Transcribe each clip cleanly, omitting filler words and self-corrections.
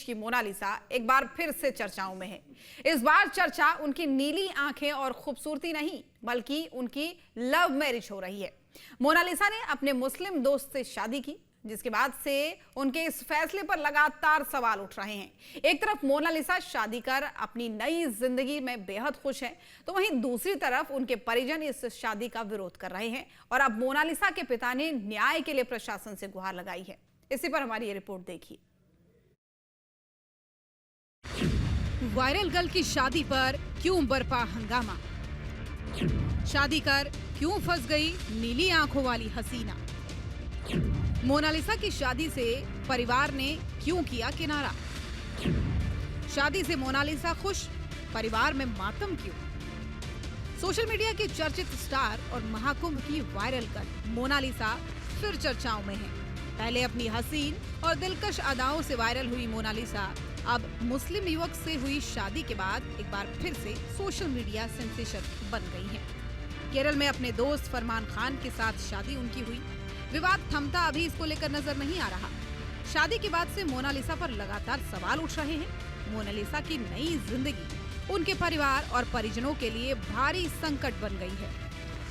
की मोनालिसा एक बार फिर से चर्चाओं में है। इस बार चर्चा उनकी नीली आंखें और खूबसूरती नहीं, बल्कि उनकी लव मैरिज हो रही है। मोनालिसा ने अपने मुस्लिम दोस्त से शादी की, जिसके बाद से उनके इस फैसले पर लगातार सवाल उठ रहे हैं। एक तरफ मोनालिसा शादी कर अपनी नई जिंदगी में बेहद खुश हैं, तो वहीं दूसरी तरफ उनके परिजन इस शादी का विरोध कर रहे हैं और अब मोनालिसा के पिता ने न्याय के लिए प्रशासन से गुहार लगाई है। इसी पर हमारी ये रिपोर्ट देखिए। वायरल गर्ल की शादी पर क्यों बरपा हंगामा? शादी कर क्यों फंस गई नीली आंखों वाली हसीना? मोनालिसा की शादी से परिवार ने क्यों किया किनारा? शादी से मोनालिसा खुश, परिवार में मातम क्यों? सोशल मीडिया की चर्चित स्टार और महाकुंभ की वायरल गर्ल मोनालिसा फिर चर्चाओं में है। पहले अपनी हसीन और दिलकश अदाओं से वायरल हुई मोनालिसा अब मुस्लिम युवक से हुई शादी के बाद एक बार फिर से सोशल मीडिया सेंसेशन बन गई है। केरल में अपने दोस्त फरमान खान के साथ शादी उनकी हुई। विवाद थमता अभी इसको लेकर नजर नहीं आ रहा। शादी के बाद से मोनालिसा पर लगातार सवाल उठ रहे हैं। मोनालिसा की नई जिंदगी उनके परिवार और परिजनों के लिए भारी संकट बन गई है।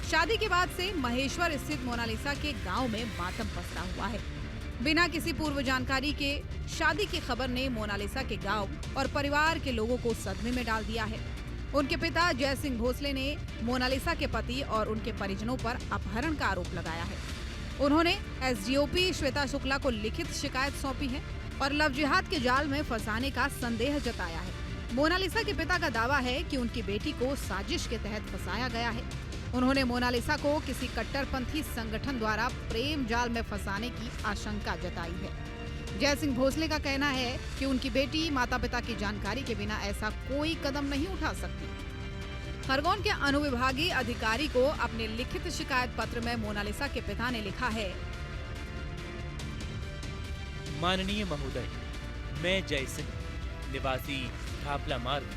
शादी के बाद से महेश्वर स्थित मोनालिसा के गांव में मातम पसरा हुआ है। बिना किसी पूर्व जानकारी के शादी की खबर ने मोनालिसा के गांव और परिवार के लोगों को सदमे में डाल दिया है। उनके पिता जय सिंह भोसले ने मोनालिसा के पति और उनके परिजनों पर अपहरण का आरोप लगाया है। उन्होंने एसडीओपी श्वेता शुक्ला को लिखित शिकायत सौंपी है और लव जिहाद के जाल में फंसाने का संदेह जताया है। मोनालिसा के पिता का दावा है कि उनकी बेटी को साजिश के तहत फंसाया गया है। उन्होंने मोनालिसा को किसी कट्टरपंथी संगठन द्वारा प्रेम जाल में फंसाने की आशंका जताई है। जय सिंह भोसले का कहना है कि उनकी बेटी माता पिता की जानकारी के बिना ऐसा कोई कदम नहीं उठा सकती। खरगोन के अनुविभागीय अधिकारी को अपने लिखित शिकायत पत्र में मोनालिसा के पिता ने लिखा है। माननीय महोदय, मैं जय सिंह, निवासी थापला मार्ग,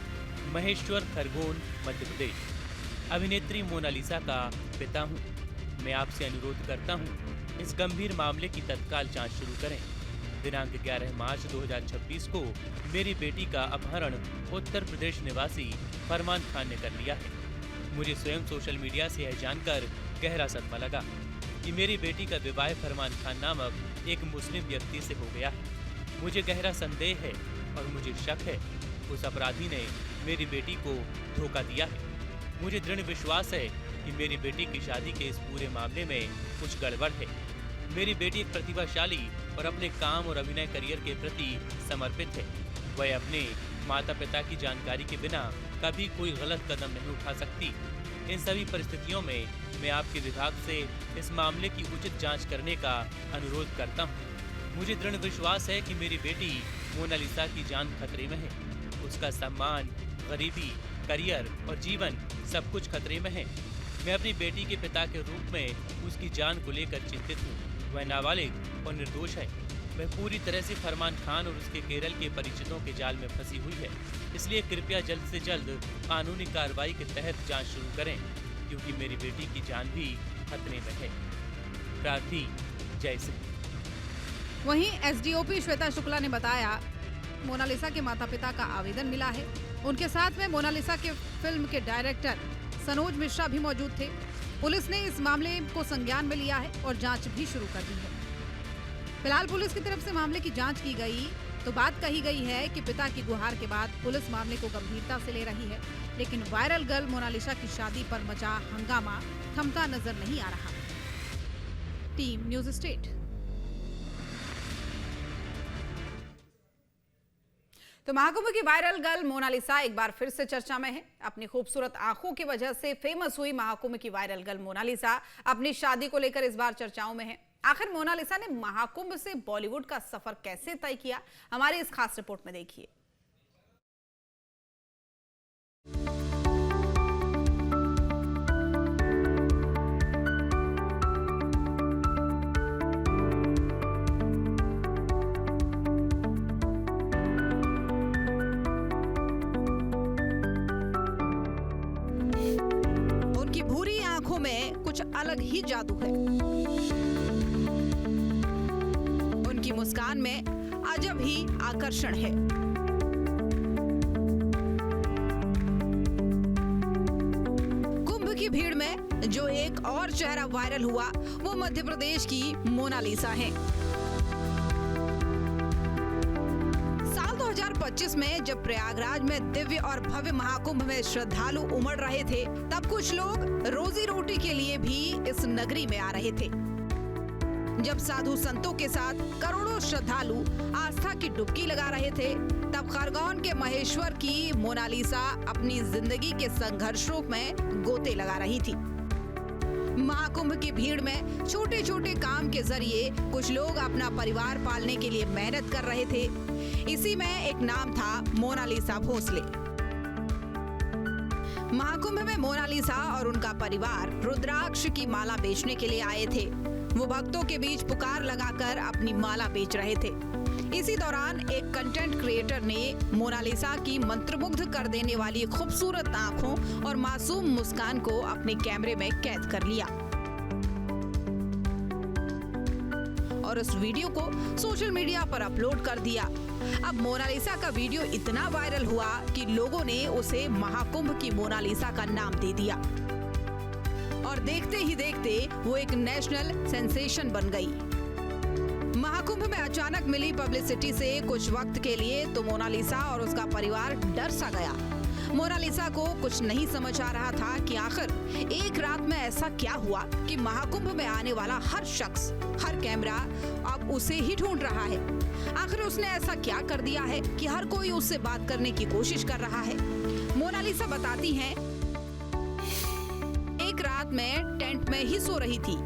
महेश्वर, खरगोन, मध्य प्रदेश, अभिनेत्री मोनालिसा का पिता हूं। मैं आपसे अनुरोध करता हूं, इस गंभीर मामले की तत्काल जांच शुरू करें। दिनांक 11 मार्च 2026 को मेरी बेटी का अपहरण उत्तर प्रदेश निवासी फरमान खान ने कर लिया है। मुझे स्वयं सोशल मीडिया से यह जानकर गहरा सदमा लगा कि मेरी बेटी का विवाह फरमान खान नामक एक मुस्लिम व्यक्ति से हो गया है। मुझे गहरा संदेह है और मुझे शक है उस अपराधी ने मेरी बेटी को धोखा दिया है। मुझे दृढ़ विश्वास है कि मेरी बेटी की शादी के इस पूरे मामले में कुछ गड़बड़ है। मेरी बेटी एक प्रतिभाशाली और अपने काम और अभिनय करियर के प्रति समर्पित है। वह अपने माता पिता की जानकारी के बिना कभी कोई गलत कदम नहीं उठा सकती। इन सभी परिस्थितियों में मैं आपके विभाग से इस मामले की उचित जांच करने का अनुरोध करता हूं। मुझे दृढ़ विश्वास है कि मेरी बेटी मोनालिसा की जान खतरे में है। उसका सम्मान, गरीबी, करियर और जीवन सब कुछ खतरे में है। मैं अपनी बेटी के पिता के रूप में उसकी जान को लेकर चिंतित हूँ। वह नाबालिग और निर्दोष है। वह पूरी तरह से फरमान खान और उसके केरल के परिचितों के जाल में फंसी हुई है। इसलिए कृपया जल्द से जल्द कानूनी कार्रवाई के तहत जांच शुरू करें, क्योंकि मेरी बेटी की जान भी खतरे में है। प्रार्थी जय सिंह। वहीं एसडीओपी श्वेता शुक्ला ने बताया, मोनालिसा के माता पिता का आवेदन मिला है। उनके साथ में मोनालिसा के फिल्म के डायरेक्टर सनोज मिश्रा भी मौजूद थे। पुलिस ने इस मामले को संज्ञान में लिया है और जांच भी शुरू कर दी है। फिलहाल पुलिस की तरफ से मामले की जांच की गई तो बात कही गई है कि पिता की गुहार के बाद पुलिस मामले को गंभीरता से ले रही है, लेकिन वायरल गर्ल मोनालिसा की शादी पर मचा हंगामा थमता नजर नहीं आ रहा। Team news state. तो महाकुंभ की वायरल गर्ल मोनालिसा एक बार फिर से चर्चा में है। अपनी खूबसूरत आंखों की वजह से फेमस हुई महाकुंभ की वायरल गर्ल मोनालिसा अपनी शादी को लेकर इस बार चर्चाओं में है। आखिर मोनालिसा ने महाकुंभ से बॉलीवुड का सफर कैसे तय किया, हमारी इस खास रिपोर्ट में देखिए। उनकी भूरी आंखों में कुछ अलग ही जादू है। उनकी मुस्कान में अजब ही आकर्षण है। कुंभ की भीड़ में जो एक और चेहरा वायरल हुआ वो मध्य प्रदेश की मोनालिसा है। साल 2025 में जब प्रयागराज में दिव्य और भव्य महाकुंभ में श्रद्धालु उमड़ रहे थे, तब कुछ लोग रोजी रोटी के लिए भी इस नगरी में आ रहे थे। जब साधु संतों के साथ करोड़ों श्रद्धालु आस्था की डुबकी लगा रहे थे, तब खरगोन के महेश्वर की मोनालिसा अपनी जिंदगी के संघर्षों में गोते लगा रही थी। महाकुंभ की भीड़ में छोटे छोटे काम के जरिए कुछ लोग अपना परिवार पालने के लिए मेहनत कर रहे थे। इसी में एक नाम था मोनालिसा भोसले। महाकुंभ में मोनालिसा और उनका परिवार रुद्राक्ष की माला बेचने के लिए आए थे। वो भक्तों के बीच पुकार लगाकर अपनी माला बेच रहे थे। इसी दौरान एक कंटेंट क्रिएटर ने मोनालिसा की मंत्रमुग्ध कर देने वाली खूबसूरत आंखों और मासूम मुस्कान को अपने कैमरे में कैद कर लिया और उस वीडियो को सोशल मीडिया पर अपलोड कर दिया। अब मोनालिसा का वीडियो इतना वायरल हुआ कि लोगों ने उसे महाकुंभ की मोनालिसा का नाम दे दिया और देखते ही देखते वो एक नेशनल सेंसेशन बन गई। महाकुंभ में अचानक मिली पब्लिसिटी से कुछ वक्त के लिए तो मोनालिसा और उसका परिवार डर सा गया। मोनालिसा को कुछ नहीं समझ आ रहा था कि आखिर एक रात में ऐसा क्या हुआ कि महाकुंभ में आने वाला हर शख्स, हर कैमरा अब उसे ही ढूंढ रहा है। आखिर उसने ऐसा क्या कर दिया है कि हर कोई उससे बात करने की कोशिश कर रहा है। मोनालिसा बताती हैं, एक रात में टेंट में ही सो रही थी।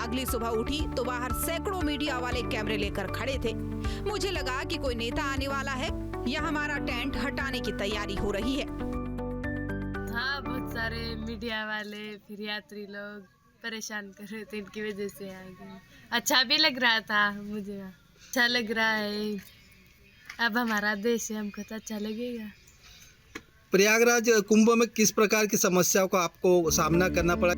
अगली सुबह उठी तो बाहर सैकड़ों मीडिया वाले कैमरे लेकर खड़े थे। मुझे लगा कि कोई नेता आने वाला है या हमारा टेंट हटाने की तैयारी हो रही है। हाँ, बहुत सारे मीडिया वाले फिर यात्री लोग परेशान कर रहे थे, इनकी वजह से आ गए। अच्छा भी लग रहा था मुझे, अच्छा लग रहा है। अब हमारा देश है, हमको तो अच्छा लगेगा। प्रयागराज कुंभ में किस प्रकार की समस्याओं का आपको सामना करना पड़ा?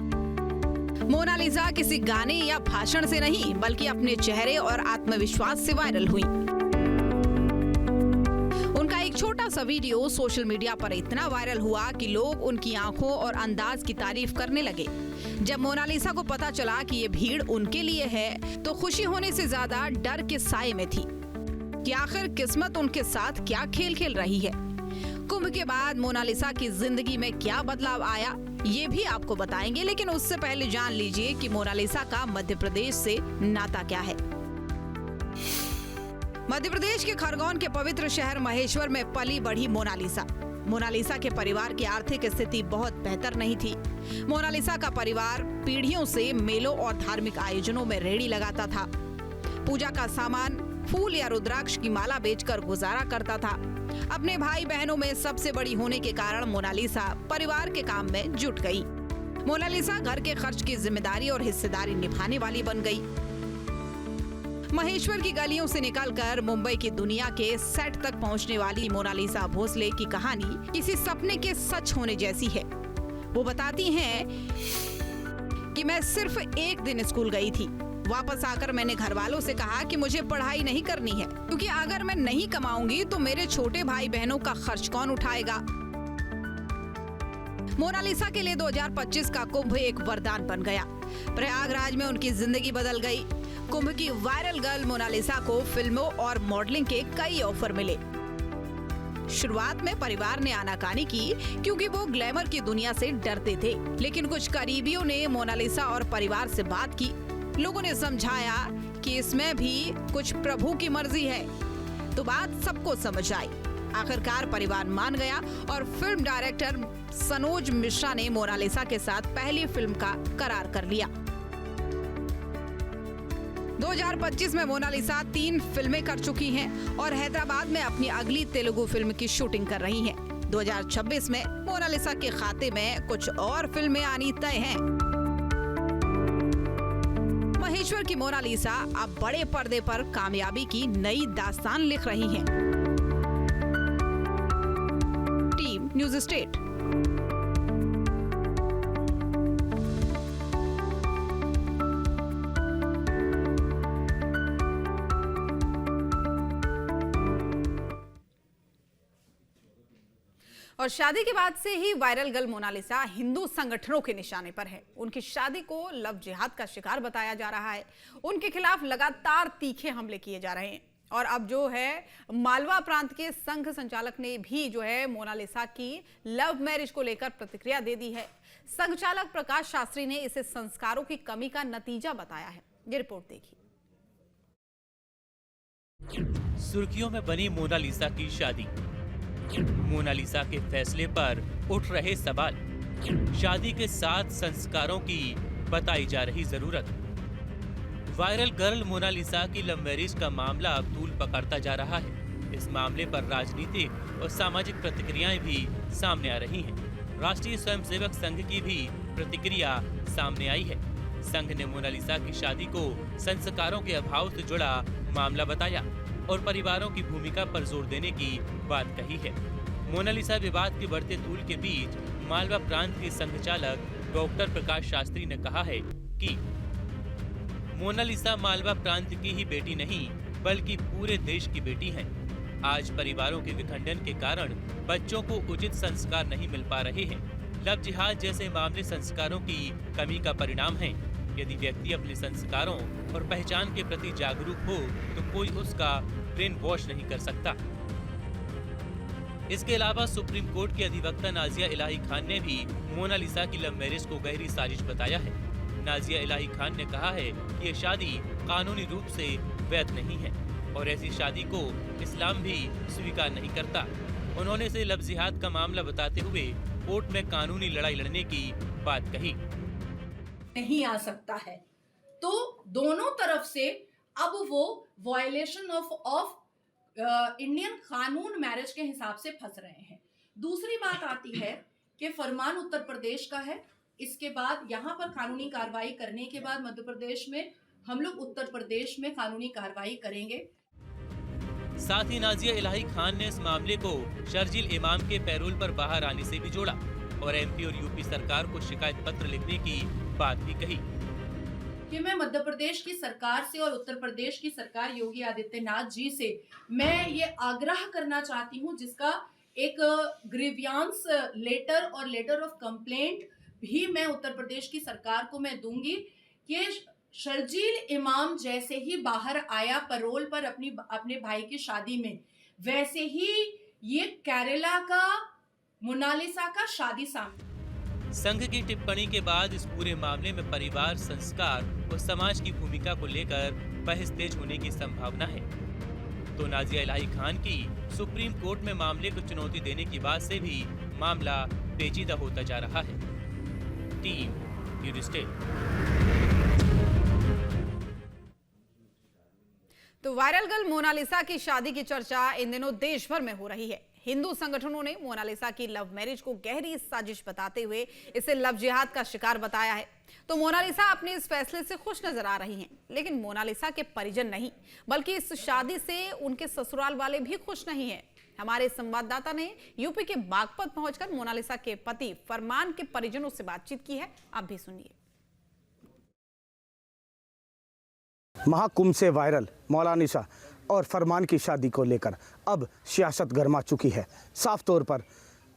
मोनालिसा किसी गाने या भाषण से नहीं बल्कि अपने चेहरे और आत्मविश्वास से वायरल हुई। उनका एक छोटा सा वीडियो सोशल मीडिया पर इतना वायरल हुआ कि लोग उनकी आंखों और अंदाज की तारीफ करने लगे। जब मोनालिसा को पता चला कि ये भीड़ उनके लिए है तो खुशी होने से ज्यादा डर के साए में थी कि आखिर किस्मत उनके साथ क्या खेल खेल रही है। कुंभ के बाद मोनालिसा की जिंदगी में क्या बदलाव आया ये भी आपको बताएंगे, लेकिन उससे पहले जान लीजिए कि मोनालिसा का मध्य प्रदेश से नाता क्या है। मध्य प्रदेश के खरगोन के पवित्र शहर महेश्वर में पली बढ़ी मोनालिसा के परिवार की आर्थिक स्थिति बहुत बेहतर नहीं थी। मोनालिसा का परिवार पीढ़ियों से मेलों और धार्मिक आयोजनों में रेहड़ी लगाता था। पूजा का सामान, फूल या रुद्राक्ष की माला बेचकर गुजारा करता था। अपने भाई बहनों में सबसे बड़ी होने के कारण मोनालिसा परिवार के काम में जुट गई। मोनालिसा घर के खर्च की जिम्मेदारी और हिस्सेदारी निभाने वाली बन गई। महेश्वर की गलियों से निकलकर मुंबई की दुनिया के सेट तक पहुंचने वाली मोनालिसा भोसले की कहानी किसी सपने के सच होने जैसी है। वो बताती हैं कि मैं सिर्फ एक दिन स्कूल गई थी। वापस आकर मैंने घर वालों से कहा कि मुझे पढ़ाई नहीं करनी है, क्योंकि अगर मैं नहीं कमाऊंगी तो मेरे छोटे भाई बहनों का खर्च कौन उठाएगा। मोनालिसा के लिए 2025 का कुंभ एक वरदान बन गया। प्रयागराज में उनकी जिंदगी बदल गई। कुंभ की वायरल गर्ल मोनालिसा को फिल्मों और मॉडलिंग के कई ऑफर मिले। शुरुआत में परिवार ने आनाकानी की क्योंकि वो ग्लैमर की दुनिया से डरते थे, लेकिन कुछ करीबियों ने मोनालिसा और परिवार से बात की। लोगों ने समझाया कि इसमें भी कुछ प्रभु की मर्जी है, तो बात सबको समझ आई। आखिरकार परिवार मान गया और फिल्म डायरेक्टर सनोज मिश्रा ने मोनालिसा के साथ पहली फिल्म का करार कर लिया। 2025 में मोनालिसा 3 फिल्में कर चुकी हैं और हैदराबाद में अपनी अगली तेलुगु फिल्म की शूटिंग कर रही हैं। 2026 में मोनालिसा के खाते में कुछ और फिल्में आनी तय हैं। महेश्वर की मोनालिसा अब बड़े पर्दे पर कामयाबी की नई दास्तान लिख रही हैं। Team news state. और शादी के बाद से ही वायरल गर्ल मोनालिसा हिंदू संगठनों के निशाने पर है। उनकी शादी को लव जिहाद का शिकार बताया जा रहा है। उनके खिलाफ लगातार तीखे हमले किए जा रहे हैं और अब जो है मालवा प्रांत के संघ संचालक ने भी जो है मोनालिसा की लव मैरिज को लेकर प्रतिक्रिया दे दी है। संघ चालक प्रकाश शास्त्री ने इसे संस्कारों की कमी का नतीजा बताया है। ये रिपोर्ट देखिए। सुर्खियों में बनी मोनालिसा की शादी। मोनालिसा के फैसले पर उठ रहे सवाल। शादी के 7 संस्कारों की बताई जा रही जरूरत। वायरल गर्ल मोनालिसा की लव मैरिज का मामला अब तूल पकड़ता जा रहा है। इस मामले पर राजनीतिक और सामाजिक प्रतिक्रियाएं भी सामने आ रही हैं। राष्ट्रीय स्वयंसेवक संघ की भी प्रतिक्रिया सामने आई है। संघ ने मोनालिसा की शादी को संस्कारों के अभाव से जुड़ा मामला बताया और परिवारों की भूमिका पर जोर देने की बात कही है। मोनालिसा विवाद के बढ़ते तूल के बीच मालवा प्रांत के संघचालक डॉक्टर प्रकाश शास्त्री ने कहा है कि मोनालिसा मालवा प्रांत की ही बेटी नहीं बल्कि पूरे देश की बेटी है। आज परिवारों के विखंडन के कारण बच्चों को उचित संस्कार नहीं मिल पा रहे हैं। लव जिहाद जैसे मामले संस्कारों की कमी का परिणाम है। यदि व्यक्ति अपने संस्कारों और पहचान के प्रति जागरूक हो तो कोई उसका ब्रेन वॉश नहीं कर सकता। इसके अलावा सुप्रीम कोर्ट के अधिवक्ता नाजिया इलाही खान ने भी मोनालिसा की लव मैरिज को गहरी साजिश बताया है। नाजिया इलाही खान ने कहा है कि ये शादी कानूनी रूप से वैध नहीं है और ऐसी शादी को इस्लाम भी स्वीकार नहीं करता। उन्होंने इसे लव जिहाद का मामला बताते हुए कोर्ट में कानूनी लड़ाई लड़ने की बात कही। नहीं आ सकता है तो दोनों तरफ से अब वो वायलेशन ऑफ इंडियन कानून मैरिज के हिसाब से फंस रहे हैं। दूसरी बात आती है कि फरमान उत्तर प्रदेश का है। इसके बाद यहाँ पर कानूनी कार्रवाई करने के बाद मध्य प्रदेश में हम लोग उत्तर प्रदेश में कानूनी कार्रवाई करेंगे। साथ ही नाजिया इलाही खान ने इस मामले को शर्जील इमाम के पैरोल पर बाहर आने से भी जोड़ा और एमपी और यूपी सरकार को शिकायत पत्र लिखने की बात भी कही कि मैं मध्य प्रदेश की सरकार से और उत्तर प्रदेश की सरकार योगी आदित्यनाथ जी से मैं ये आग्रह करना चाहती हूँ, जिसका एक ग्रीवियांस लेटर और लेटर ऑफ कंप्लेंट भी मैं उत्तर प्रदेश की सरकार को मैं दूंगी कि शर्जील इमाम जैसे ही बाहर आया पैरोल पर अपने भाई की शादी में, वैसे ही ये केरला का मोनालिसा का शादी सामने। संघ की टिप्पणी के बाद इस पूरे मामले में परिवार, संस्कार और समाज की भूमिका को लेकर बहस तेज होने की संभावना है। तो नाजिया इलाही खान की सुप्रीम कोर्ट में मामले को चुनौती देने की बात से भी मामला पेचीदा होता जा रहा है। Team news state. तो वायरल गर्ल मोनालिसा की शादी की चर्चा इन दिनों देश भर में हो रही है। हिंदू संगठनों ने मोनालिसा की लव मैरिज को गहरी साजिश बताते हुए इसे लव जिहाद का शिकार बताया है। तो मोनालिसा अपने इस फैसले से खुश नजर आ रही हैं, लेकिन मोनालिसा के परिजन नहीं बल्कि इस शादी से उनके ससुराल वाले भी खुश नहीं हैं। हमारे संवाददाता ने यूपी के बागपत पहुंचकर मोनालिसा के पति फरमान के परिजनों से बातचीत की है। आप भी सुनिए। महाकुंभ से वायरल मोनालिसा और फरमान की शादी को लेकर अब सियासत गर्मा चुकी है। साफ तौर पर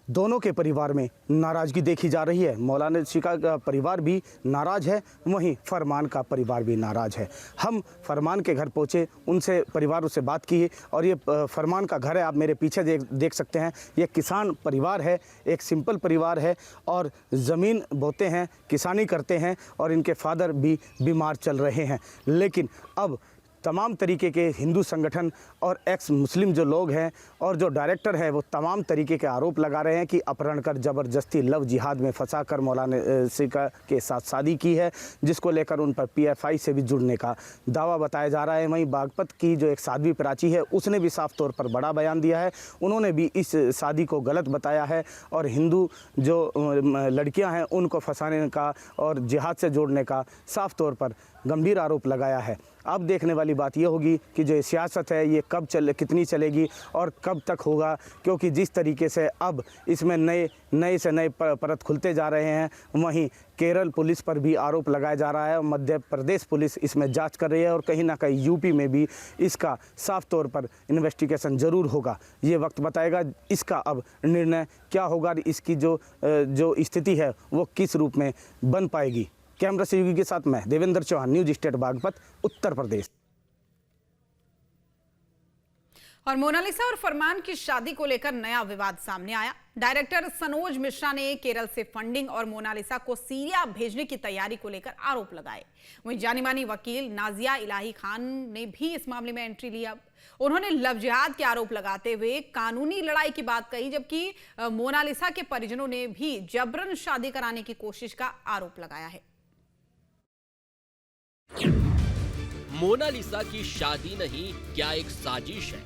दोनों के परिवार में नाराज़गी देखी जा रही है। मोनालिसा का परिवार भी नाराज़ है, वहीं फरमान का परिवार भी नाराज़ है। हम फरमान के घर पहुंचे, उनसे परिवार से बात की और ये फरमान का घर है, आप मेरे पीछे देख सकते हैं। ये किसान परिवार है, एक सिंपल परिवार है और ज़मीन बोते हैं, किसानी करते हैं और इनके फादर भी बीमार चल रहे हैं। लेकिन अब तमाम तरीके के हिंदू संगठन और एक्स मुस्लिम जो लोग हैं और जो डायरेक्टर है वो तमाम तरीके के आरोप लगा रहे हैं कि अपहरण कर ज़बरदस्ती लव जिहाद में फंसाकर मोनालिसा के साथ शादी की है, जिसको लेकर उन पर पीएफआई से भी जुड़ने का दावा बताया जा रहा है। वहीं बागपत की जो एक साध्वी प्राची है उसने भी साफ तौर पर बड़ा बयान दिया है। उन्होंने भी इस शादी को गलत बताया है और हिंदू जो लड़कियाँ हैं उनको फंसाने का और जिहाद से जोड़ने का साफ तौर पर गंभीर आरोप लगाया है। अब देखने वाली बात ये होगी कि जो सियासत है ये कितनी चलेगी और कब तक होगा, क्योंकि जिस तरीके से अब इसमें नए से नए परत खुलते जा रहे हैं, वहीं केरल पुलिस पर भी आरोप लगाया जा रहा है, मध्य प्रदेश पुलिस इसमें जांच कर रही है और कहीं ना कहीं यूपी में भी इसका साफ तौर पर इन्वेस्टिगेशन ज़रूर होगा। ये वक्त बताएगा इसका अब निर्णय क्या होगा, इसकी जो स्थिति है वो किस रूप में बन पाएगी। कैमरा सहयोगी के साथ मैं देवेंद्र चौहान, न्यूज स्टेट बागपत, उत्तर प्रदेश। और मोनालिसा और फरमान की शादी को लेकर नया विवाद सामने आया। डायरेक्टर सनोज मिश्रा ने केरल से फंडिंग और मोनालिसा को सीरिया भेजने की तैयारी को लेकर आरोप लगाए। वहीं जानी मानी वकील नाजिया इलाही खान ने भी इस मामले में एंट्री ली। अब उन्होंने लव जिहाद के आरोप लगाते हुए कानूनी लड़ाई की बात कही, जबकि मोनालिसा के परिजनों ने भी जबरन शादी कराने की कोशिश का आरोप लगाया है। मोनालिसा की शादी नहीं, क्या एक साजिश है?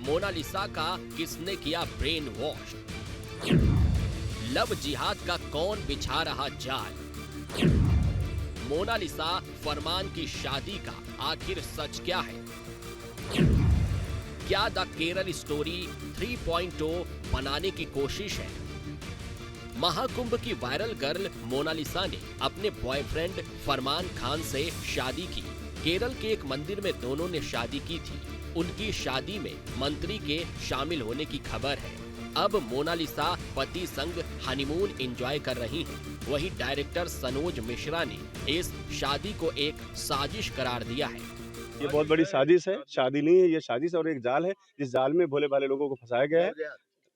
मोनालिसा का किसने किया ब्रेन वॉश? लव जिहाद का कौन बिछा रहा जाल? मोनालिसा फरमान की शादी का आखिर सच क्या है? क्या द केरल स्टोरी 3.0 बनाने की कोशिश है? महाकुंभ की वायरल गर्ल मोनालिसा ने अपने बॉयफ्रेंड फरमान खान से शादी की। केरल के एक मंदिर में दोनों ने शादी की थी। उनकी शादी में मंत्री के शामिल होने की खबर है। अब मोनालिसा पति संग हनीमून एंजॉय कर रही हैं। वहीं डायरेक्टर सनोज मिश्रा ने इस शादी को एक साजिश करार दिया है। ये बहुत बड़ी साजिश है, शादी नहीं है, ये साजिश और एक जाल है, जिस जाल में भोले भाले लोगों को फंसाया गया है।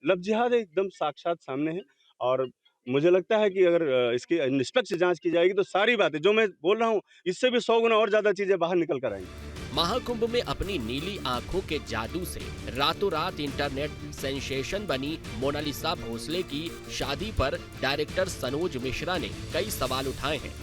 लव जिहाद एकदम साक्षात सामने है और मुझे लगता है कि अगर इसकी निष्पक्ष जांच की जाएगी तो सारी बातें जो मैं बोल रहा हूँ इससे भी 100 गुना और ज्यादा चीजें बाहर निकल कर आएंगी। महाकुंभ में अपनी नीली आंखों के जादू से रातों रात इंटरनेट सेंसेशन बनी मोनालिसा भोसले की शादी पर डायरेक्टर सनोज मिश्रा ने कई सवाल उठाए हैं।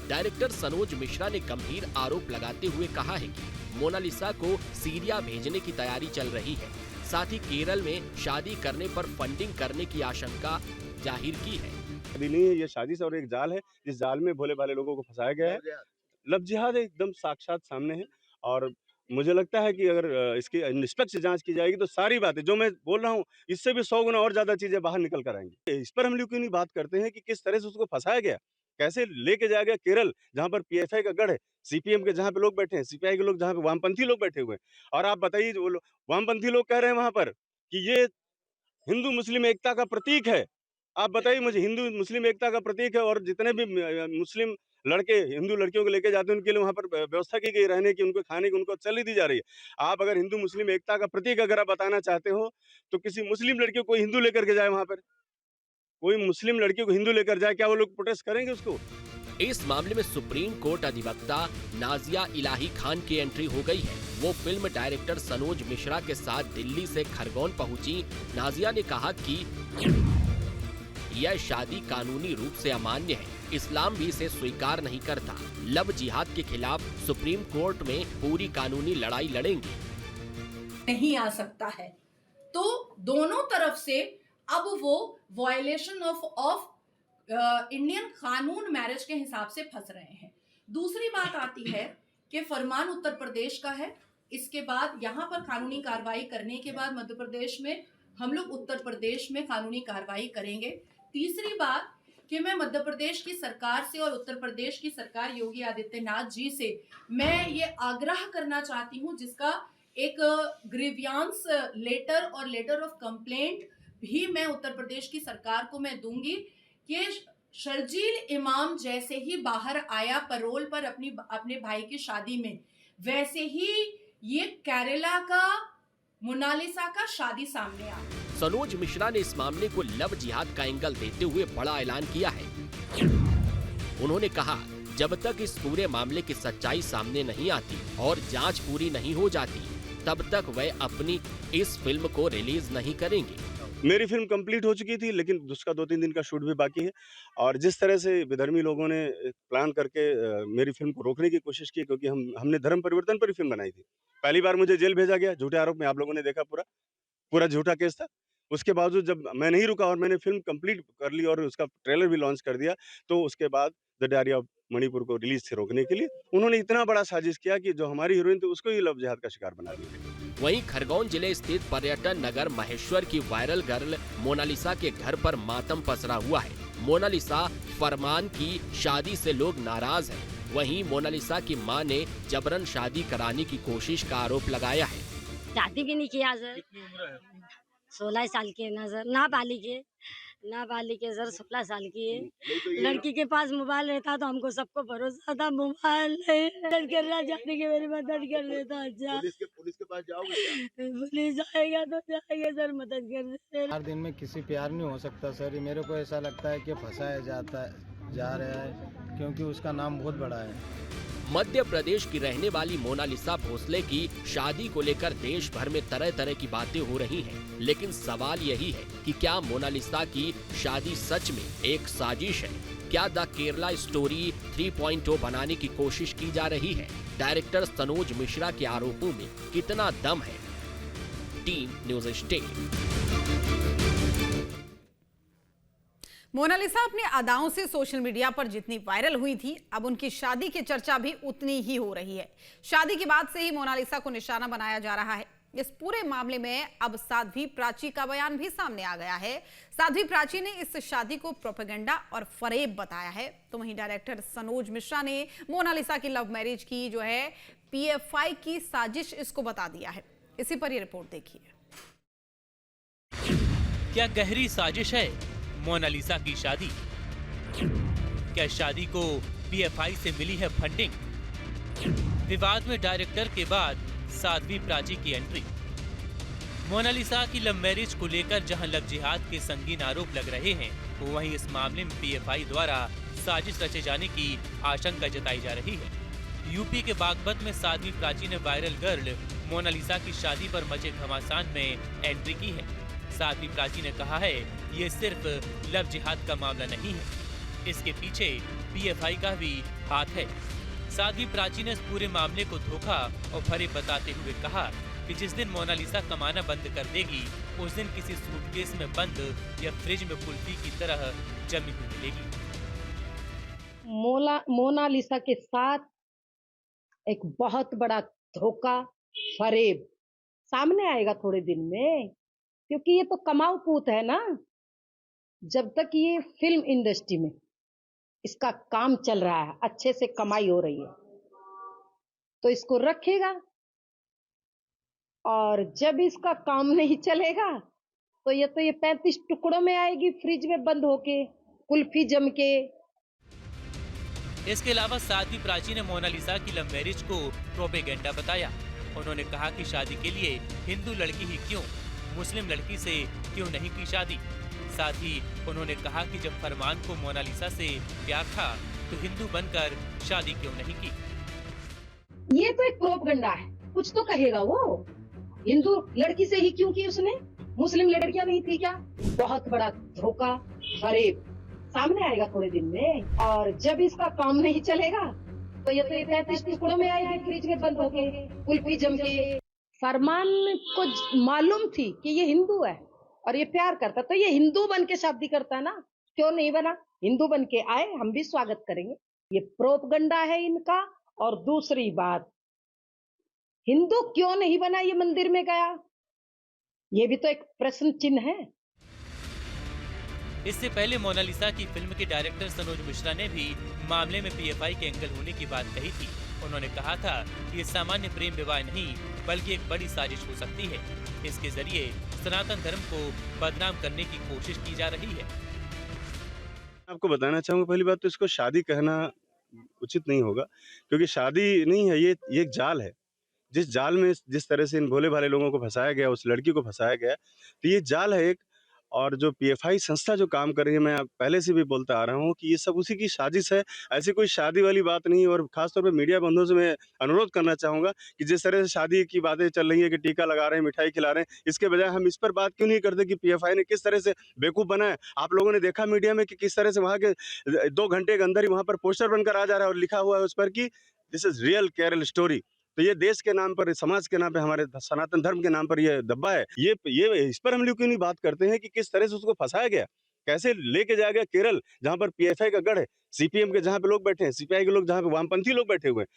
डायरेक्टर सनोज मिश्रा ने गंभीर आरोप लगाते हुए कहा है कि मोनालिसा को सीरिया भेजने की तैयारी चल रही है। साथ ही केरल में शादी करने पर फंडिंग करने की आशंका जाहिर की है। शादी नहीं है, ये साजिश और एक जाल है, जिस जाल में भोले भाले लोगों को फंसाया गया है। लव जिहाद एकदम साक्षात सामने है और मुझे लगता है कि अगर इसकी निष्पक्ष जांच की जाएगी तो सारी बातें जो मैं बोल रहा हूँ इससे भी 100 गुना और ज्यादा चीजें बाहर निकल कर आएंगी। इस पर हम लोग क्यों नहीं बात करते हैं कि किस तरह से उसको फंसाया गया, कैसे लेके जाया गया केरल, जहाँ पर पीएफआई का गढ़ है, सीपीएम के जहाँ पे लोग बैठे हैं, सीपीआई के लोग जहाँ पे वामपंथी लोग बैठे हुए हैं। और आप बताइए वो वामपंथी लोग कह रहे हैं वहां पर कि ये हिंदू मुस्लिम एकता का प्रतीक है। आप बताइए मुझे, हिंदू मुस्लिम एकता का प्रतीक है और जितने भी मुस्लिम लड़के हिंदू लड़कियों को लेके जाते हैं उनके लिए वहां पर व्यवस्था की गई रहने की, उनको खाने की, उनको चली दी जा रही है। आप अगर हिंदू मुस्लिम एकता का प्रतीक अगर आप बताना चाहते हो तो किसी मुस्लिम लड़कियों को हिंदू लेकर के जाए, वहां पर कोई मुस्लिम लड़कियों को हिंदू लेकर जाए, क्या वो लोग प्रोटेस्ट करेंगे उसको? इस मामले में सुप्रीम कोर्ट अधिवक्ता नाजिया इलाही खान की एंट्री हो गई है। वो फिल्म डायरेक्टर सनोज मिश्रा के साथ दिल्ली से खरगोन पहुंची। नाजिया ने कहा कि यह शादी कानूनी रूप से अमान्य है, इस्लाम भी इसे स्वीकार नहीं करता। लव जिहाद के खिलाफ सुप्रीम कोर्ट में पूरी कानूनी लड़ाई लड़ेंगे। नहीं आ सकता है तो दोनों तरफ से अब वो वायलेशन ऑफ इंडियन कानून मैरिज के हिसाब से फंस रहे हैं। दूसरी बात आती है कि फरमान उत्तर प्रदेश का है, इसके बाद यहाँ पर कानूनी कार्रवाई करने के बाद मध्य प्रदेश में हम लोग उत्तर प्रदेश में कानूनी कार्रवाई करेंगे। तीसरी बात कि मैं मध्य प्रदेश की सरकार से और उत्तर प्रदेश की सरकार योगी आदित्यनाथ जी से मैं ये आग्रह करना चाहती हूँ, जिसका एक ग्रीवियांस लेटर और लेटर ऑफ कंप्लेंट भी मैं उत्तर प्रदेश की सरकार को मैं दूंगी कि शर्जील इमाम जैसे ही बाहर आया पैरोल पर अपने भाई की शादी में, वैसे ही ये केरला का मोनालिसा का शादी सामने आ। सनोज मिश्रा ने इस मामले को लव जिहाद का एंगल देते हुए बड़ा ऐलान किया है। उन्होंने कहा, जब तक इस पूरे मामले की सच्चाई सामने नहीं आती और जांच पूरी नहीं हो जाती, तब तक वह अपनी इस फिल्म को रिलीज नहीं करेंगे। मेरी फिल्म कंप्लीट हो चुकी थी, लेकिन उसका 2-3 दिन का शूट भी बाकी है। और जिस तरह से विधर्मी लोगों ने प्लान करके मेरी फिल्म को रोकने की कोशिश की, क्योंकि हमने धर्म परिवर्तन पर ही फिल्म बनाई थी। पहली बार मुझे जेल भेजा गया झूठे आरोप में, आप लोगों ने देखा पूरा झूठा केस था। उसके बावजूद जब मैं नहीं रुका और मैंने फिल्म कंप्लीट कर ली और उसका ट्रेलर भी लॉन्च कर दिया, तो उसके बाद द डायरी ऑफ मणिपुर को रिलीज से रोकने के लिए। उन्होंने इतना बड़ा साजिश किया कि जो हमारी हीरोइन थी उसको ही लव जिहाद का शिकार बना दिया। वहीं खरगोन जिले स्थित पर्यटन नगर महेश्वर की वायरल गर्ल मोनालिसा के घर पर मातम पसरा हुआ है। मोनालिसा फरमान की शादी से लोग नाराज हैं। वहीं मोनालिसा की मां ने जबरन शादी कराने की कोशिश का आरोप लगाया है। शादी भी नहीं किया सर। कितनी उम्र है? 16 साल की है ना सर, नाबालिग है सर, 16 साल की है। लड़की के पास मोबाइल रहता तो हमको सबको भरोसा था, मोबाइल मदद कर रहा, जाने के मेरी मदद कर देता। अच्छा पुलिस के पास जाओगे क्या? पुलिस आएगा तो जाएंगे सर, मदद कर देते। 4 दिन में किसी प्यार नहीं हो सकता सर, ये मेरे को ऐसा लगता है कि फंसाया जा रहा है, क्योंकि उसका नाम बहुत बड़ा है। मध्य प्रदेश की रहने वाली मोनालिसा भोसले की शादी को लेकर देश भर में तरह तरह की बातें हो रही हैं, लेकिन सवाल यही है कि क्या मोनालिसा की शादी सच में एक साजिश है? क्या द केरला स्टोरी 3.0 बनाने की कोशिश की जा रही है? डायरेक्टर सनोज मिश्रा के आरोपों में कितना दम है? Team news state. मोनालिसा अपनी अदाओं से सोशल मीडिया पर जितनी वायरल हुई थी, अब उनकी शादी की चर्चा भी उतनी ही हो रही है। शादी के बाद से ही मोनालिसा को निशाना बनाया जा रहा है। इस पूरे मामले में अब साध्वी प्राची का बयान भी सामने आ गया है। साध्वी प्राची ने इस शादी को प्रोपेगेंडा और फरेब बताया है, तो वहीं डायरेक्टर सनोज मिश्रा ने मोनालिसा की लव मैरिज की जो है पीएफआई की साजिश इसको बता दिया है। इसी पर ये रिपोर्ट देखिए। क्या गहरी साजिश है मोनालिसा की शादी? क्या शादी को पीएफआई से मिली है फंडिंग? विवाद में डायरेक्टर के बाद साध्वी प्राची की एंट्री। मोनालिसा की लव मैरिज को लेकर जहां लव जिहाद के संगीन आरोप लग रहे हैं, वहीं इस मामले में पीएफआई द्वारा साजिश रचे जाने की आशंका जताई जा रही है। यूपी के बागपत में साध्वी प्राची ने वायरल गर्ल मोनालिसा की शादी पर मचे घमासान में एंट्री की है। साध्वी प्राची ने कहा है, ये सिर्फ लव जिहाद का मामला नहीं है, इसके पीछे पीएफआई का भी हाथ है। साध्वी प्राची ने इस पूरे मामले को धोखा और फरेब बताते हुए कहा कि जिस दिन मोनालिसा कमाना बंद कर देगी, उस दिन किसी सूटकेस में बंद या फ्रिज में कुल्फी की तरह जमी हुई मिलेगी। मोनालिसा के साथ एक बहुत बड़ा धोखा, फरेब सामने आएगा थोड़े दिन में, क्योंकि ये तो कमाऊ पूत है ना। जब तक ये फिल्म इंडस्ट्री में इसका काम चल रहा है, अच्छे से कमाई हो रही है, तो इसको रखेगा, और जब इसका काम नहीं चलेगा तो ये 35 टुकड़ों में आएगी, फ्रिज में बंद होके, कुल्फी जम के। इसके अलावा साध्वी प्राची ने मोनालिसा की लव मैरिज को प्रोपेगेंडा बताया। उन्होंने कहा कि शादी के लिए हिंदू लड़की ही क्यों, मुस्लिम लड़की से क्यों नहीं की शादी। साथ ही उन्होंने कहा कि जब फरमान को मोनालिसा से प्यार था तो हिंदू बनकर शादी क्यों नहीं की। ये तो एक प्रोपेगेंडा है, कुछ तो कहेगा वो। हिंदू लड़की से ही क्यों की उसने, मुस्लिम लड़कियां नहीं थी क्या? बहुत बड़ा धोखा, फरेब सामने आएगा थोड़े दिन में, और जब इसका काम नहीं चलेगा तो ये 35 टुकड़ों में आएगी, फ्रिज में बंद होके, कुल्फी जम के। फरमान को मालूम थी कि ये हिंदू है और ये प्यार करता, तो ये हिंदू बन के शादी करता ना, क्यों नहीं बना? हिंदू बन के आए, हम भी स्वागत करेंगे। ये प्रोपगंडा है इनका। और दूसरी बात, हिंदू क्यों नहीं बना, ये मंदिर में गया, ये भी तो एक प्रश्न चिन्ह है। इससे पहले मोनालिसा की फिल्म के डायरेक्टर सनोज मिश्रा ने भी मामले में पीएफआई के एंगल होने की बात कही थी। उन्होंने कहा था कि ये सामान्य प्रेम विवाह नहीं, बल्कि एक बड़ी साजिश हो सकती है। इसके जरिए सनातन धर्म को बदनाम करने की कोशिश की जा रही है। आपको बताना चाहूँगा, पहली बात तो इसको शादी कहना उचित नहीं होगा, क्योंकि शादी नहीं है, ये एक जाल है। जिस जाल में जिस तरह से इन भोले भाले लोगों को फंसाया गया, उस लड़की को फंसाया गया, तो ये जाल है एक। और जो पीएफआई संस्था जो काम कर रही है, मैं पहले से भी बोलता आ रहा हूँ कि ये सब उसी की साजिश है। ऐसी कोई शादी वाली बात नहीं। और खासतौर पे मीडिया बंधुओं से मैं अनुरोध करना चाहूँगा कि जिस तरह से शादी की बातें चल रही है कि टीका लगा रहे हैं, मिठाई खिला रहे हैं, इसके बजाय हम इस पर बात क्यों नहीं करते कि पीएफआई ने किस तरह से बेवकूफ़ बनाया। आप लोगों ने देखा मीडिया में कि किस तरह से वहाँ के 2 घंटे के अंदर ही वहाँ पर पोस्टर बनकर आ जा रहा है और लिखा हुआ है उस पर कि this is real Kerala story. तो ये देश के नाम पर, समाज के नाम पे, हमारे सनातन धर्म के नाम पर ये दब्बा है। ये इस पर हम लोग क्यों नहीं बात करते हैं कि किस तरह से उसको फंसाया गया, कैसे लेके जाया गया केरल, जहाँ पर पीएफआई का गढ़ है। सीपीएम के जहाँ पे लोग बैठे हैं, सीपीआई के लोग जहाँ पे वामपंथी लोग बैठे हुए हैं।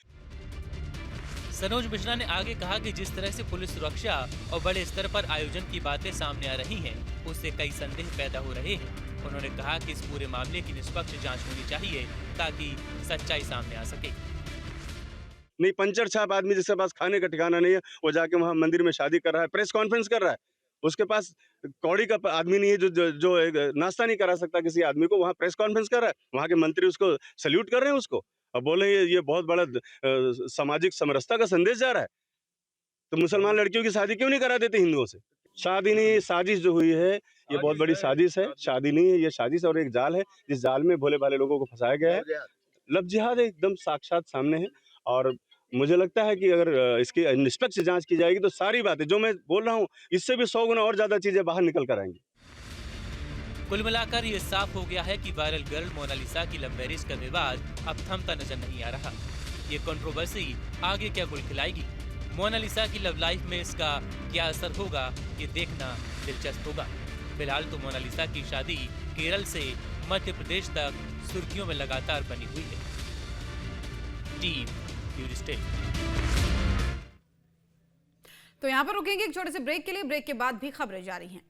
सनोज मिश्रा ने आगे कहा कि जिस तरह से पुलिस सुरक्षा और बड़े स्तर पर आयोजन की बातें सामने आ रही हैं, उससे कई संदेह पैदा हो रहे हैं। उन्होंने कहा कि इस पूरे मामले की निष्पक्ष जांच होनी चाहिए ताकि सच्चाई सामने आ सके। नहीं, पंचर छाप आदमी जिसके पास खाने का ठिकाना नहीं है, वो जाके वहाँ मंदिर में शादी कर रहा है, प्रेस कॉन्फ्रेंस कर रहा है। उसके पास कौड़ी का आदमी नहीं है जो नाश्ता नहीं करा सकता किसी आदमी को, वहाँ प्रेस कॉन्फ्रेंस कर रहा है। वहाँ के मंत्री उसको सल्यूट कर रहे हैं उसको, और बोले ये बहुत बड़ा सामाजिक समरसता का संदेश जा रहा है। तो मुसलमान लड़कियों की शादी क्यों नहीं करा देते हिंदुओं से? शादी नहीं, साजिश जो हुई है ये बहुत बड़ी साजिश है। शादी नहीं है, ये साजिश और एक जाल है, जिस जाल में भोले भाले लोगों को फंसाया गया है। लव जिहाद एकदम साक्षात सामने है, और मुझे लगता है कि अगर इसकी निष्पक्ष जांच की जाएगी तो सारी बातें जो मैं बोल रहा हूँ इससे भी 100 गुना और ज्यादा चीजें बाहर निकल कर आएंगी। कुल मिलाकर ये साफ हो गया है कि वायरल गर्ल मोनालिसा की लव मैरिज का विवाद अब थमता नजर नहीं आ रहा। ये कंट्रोवर्सी आगे क्या गुल खिलाएगी? मोनालिसा की लव लाइफ में इसका क्या असर होगा, ये देखना दिलचस्प होगा। फिलहाल तो मोनालिसा की शादी केरल से मध्य प्रदेश तक सुर्खियों में लगातार बनी हुई है। Team news state. तो यहाँ पर रुकेंगे एक छोटे से ब्रेक के लिए। ब्रेक के बाद भी खबरें जारी हैं।